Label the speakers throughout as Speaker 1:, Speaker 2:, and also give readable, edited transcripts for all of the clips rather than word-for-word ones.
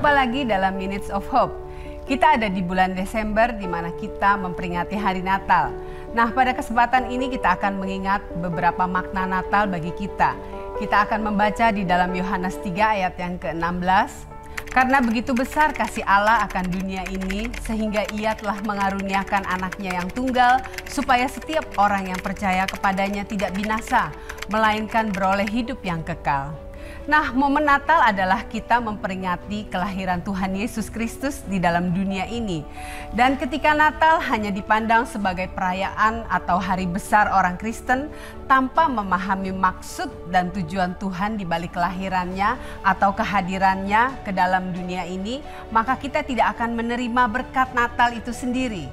Speaker 1: Jumpa lagi dalam Minutes of Hope. Kita ada di bulan Desember di mana kita memperingati hari Natal. Nah, pada kesempatan ini kita akan mengingat beberapa makna Natal bagi kita. Kita akan membaca di dalam Yohanes 3 ayat yang ke-16. Karena begitu besar kasih Allah akan dunia ini, sehingga Ia telah mengaruniakan anaknya yang tunggal, supaya setiap orang yang percaya kepadanya tidak binasa, melainkan beroleh hidup yang kekal. Nah, momen Natal adalah kita memperingati kelahiran Tuhan Yesus Kristus di dalam dunia ini. Dan ketika Natal hanya dipandang sebagai perayaan atau hari besar orang Kristen tanpa memahami maksud dan tujuan Tuhan di balik kelahirannya atau kehadirannya ke dalam dunia ini, maka kita tidak akan menerima berkat Natal itu sendiri.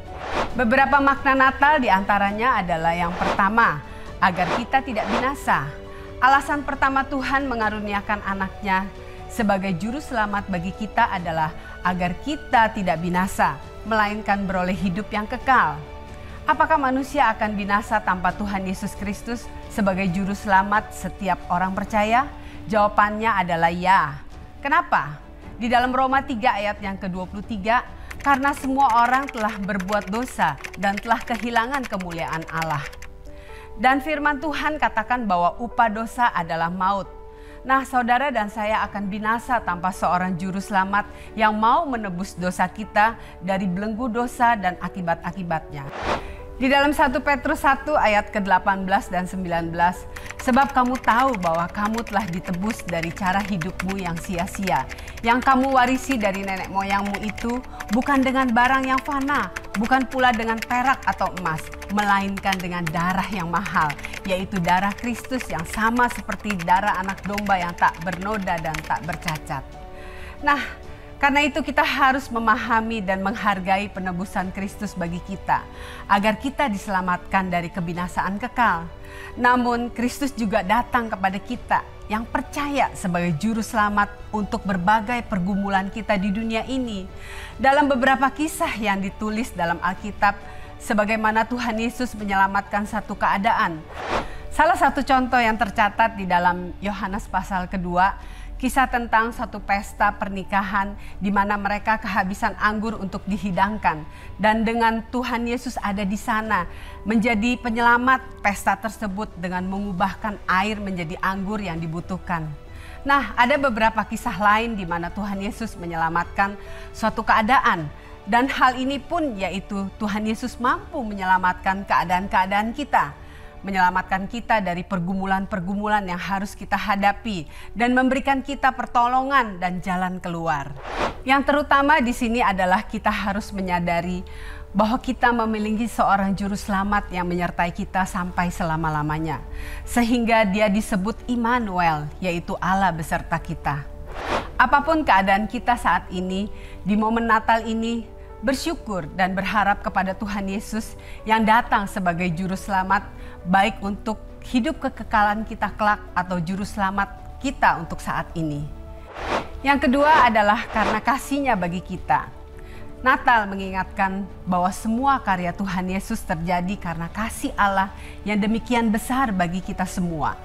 Speaker 1: Beberapa makna Natal diantaranya adalah yang pertama, agar kita tidak binasa. Alasan pertama Tuhan mengaruniakan anaknya sebagai juru selamat bagi kita adalah agar kita tidak binasa, melainkan beroleh hidup yang kekal. Apakah manusia akan binasa tanpa Tuhan Yesus Kristus sebagai juru selamat setiap orang percaya? Jawabannya adalah ya. Kenapa? Di dalam Roma 3 ayat yang ke-23, karena semua orang telah berbuat dosa dan telah kehilangan kemuliaan Allah. Dan firman Tuhan katakan bahwa upah dosa adalah maut. Nah, saudara dan saya akan binasa tanpa seorang juru selamat yang mau menebus dosa kita dari belenggu dosa dan akibat-akibatnya. Di dalam 1 Petrus 1 ayat ke-18 dan 19, sebab kamu tahu bahwa kamu telah ditebus dari cara hidupmu yang sia-sia, yang kamu warisi dari nenek moyangmu itu bukan dengan barang yang fana, bukan pula dengan perak atau emas, melainkan dengan darah yang mahal, yaitu darah Kristus yang sama seperti darah anak domba yang tak bernoda dan tak bercacat. Nah, karena itu kita harus memahami dan menghargai penebusan Kristus bagi kita, agar kita diselamatkan dari kebinasaan kekal. Namun Kristus juga datang kepada kita yang percaya sebagai juru selamat untuk berbagai pergumulan kita di dunia ini. Dalam beberapa kisah yang ditulis dalam Alkitab, sebagaimana Tuhan Yesus menyelamatkan satu keadaan. Salah satu contoh yang tercatat di dalam Yohanes pasal kedua, kisah tentang satu pesta pernikahan di mana mereka kehabisan anggur untuk dihidangkan. Dan dengan Tuhan Yesus ada di sana menjadi penyelamat pesta tersebut dengan mengubahkan air menjadi anggur yang dibutuhkan. Nah, ada beberapa kisah lain di mana Tuhan Yesus menyelamatkan suatu keadaan. Dan hal ini pun yaitu Tuhan Yesus mampu menyelamatkan keadaan-keadaan kita. Menyelamatkan kita dari pergumulan-pergumulan yang harus kita hadapi dan memberikan kita pertolongan dan jalan keluar. Yang terutama di sini adalah kita harus menyadari bahwa kita memiliki seorang juru selamat yang menyertai kita sampai selama-lamanya. Sehingga dia disebut Immanuel, yaitu Allah beserta kita. Apapun keadaan kita saat ini, di momen Natal ini, bersyukur dan berharap kepada Tuhan Yesus yang datang sebagai juru selamat, baik untuk hidup kekekalan kita kelak atau juru selamat kita untuk saat ini. Yang kedua adalah karena kasih-Nya bagi kita. Natal mengingatkan bahwa semua karya Tuhan Yesus terjadi karena kasih Allah yang demikian besar bagi kita semua.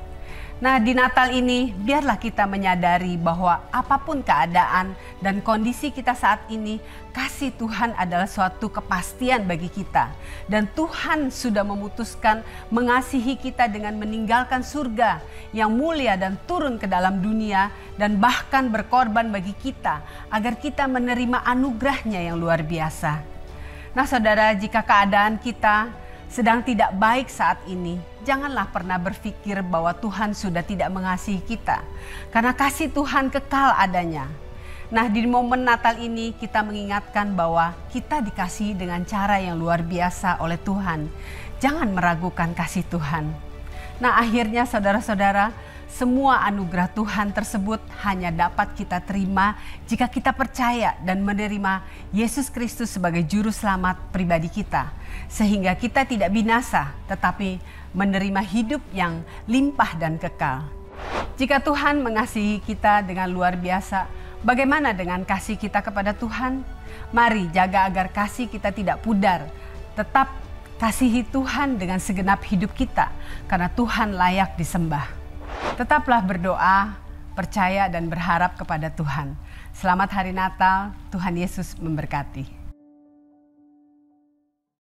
Speaker 1: Nah, di Natal ini biarlah kita menyadari bahwa apapun keadaan dan kondisi kita saat ini, kasih Tuhan adalah suatu kepastian bagi kita. Dan Tuhan sudah memutuskan mengasihi kita dengan meninggalkan surga yang mulia dan turun ke dalam dunia dan bahkan berkorban bagi kita agar kita menerima anugerah-Nya yang luar biasa. Nah, saudara, jika keadaan kita sedang tidak baik saat ini, janganlah pernah berpikir bahwa Tuhan sudah tidak mengasihi kita. Karena kasih Tuhan kekal adanya. Nah, di momen Natal ini kita mengingatkan bahwa kita dikasihi dengan cara yang luar biasa oleh Tuhan. Jangan meragukan kasih Tuhan. Nah, akhirnya saudara-saudara, semua anugerah Tuhan tersebut hanya dapat kita terima jika kita percaya dan menerima Yesus Kristus sebagai juru selamat pribadi kita. Sehingga kita tidak binasa, tetapi menerima hidup yang limpah dan kekal. Jika Tuhan mengasihi kita dengan luar biasa, bagaimana dengan kasih kita kepada Tuhan? Mari jaga agar kasih kita tidak pudar. Tetap kasihi Tuhan dengan segenap hidup kita, karena Tuhan layak disembah. Tetaplah berdoa, percaya dan berharap kepada Tuhan. Selamat Hari Natal, Tuhan Yesus memberkati.